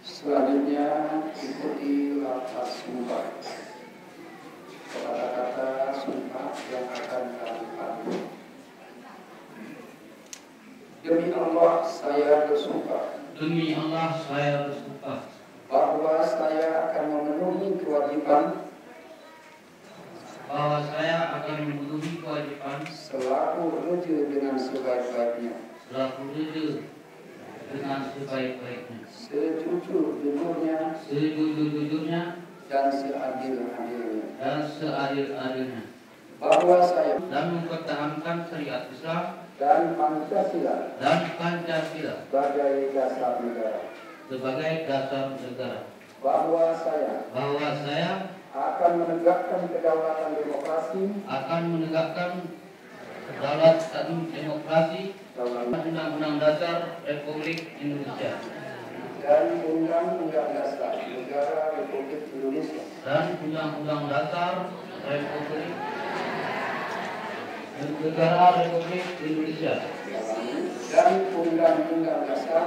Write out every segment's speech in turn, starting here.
Selanjutnya ikuti lafaz sumpah. Kata-kata sumpah yang akan kami panggil. Demi Allah saya bersumpah. Demi Allah saya bersumpah Bahwa saya akan memenuhi kewajiban. bahwa saya akan memenuhi kewajiban Selaku raja dengan sebaik-baiknya. selaku raja dengan sebaik-baiknya, Sejujur-jujurnya sejujur-jujurnya dan seadil-adilnya. dan seadil-adilnya, Bahwa saya dan mempertahankan syariat Islam dan Pancasila sebagai dasar negara. Bahwa saya akan menegakkan kedaulatan demokrasi Undang-Undang Dasar Republik Indonesia dan Undang-Undang Dasar Negara Republik Indonesia dan Undang-Undang Dasar Negara Republik Indonesia dan Undang-Undang Dasar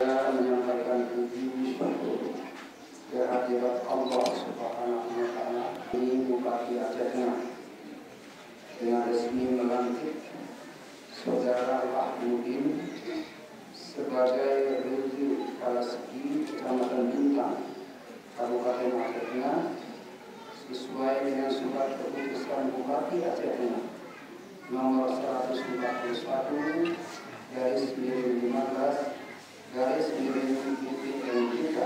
menyampaikan puji syukur kehadirat Allah Subhanahu wa Ta'ala di Bupati Aceh Tengah dengan resmi melantik Saudara Mahmudin sebagai Raja Kepala Segi Kecamatan Bintang, Kabupaten Aceh Tengah, sesuai dengan surat keputusan Bupati Aceh Tengah nomor 141 garis miring 15 garis miring UPMJK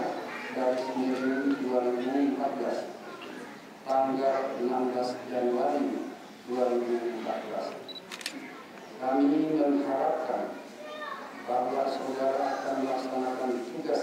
garis miring 2014 tanggal 16 Januari 2014. Kami mengharapkan bahwa saudara akan melaksanakan tugas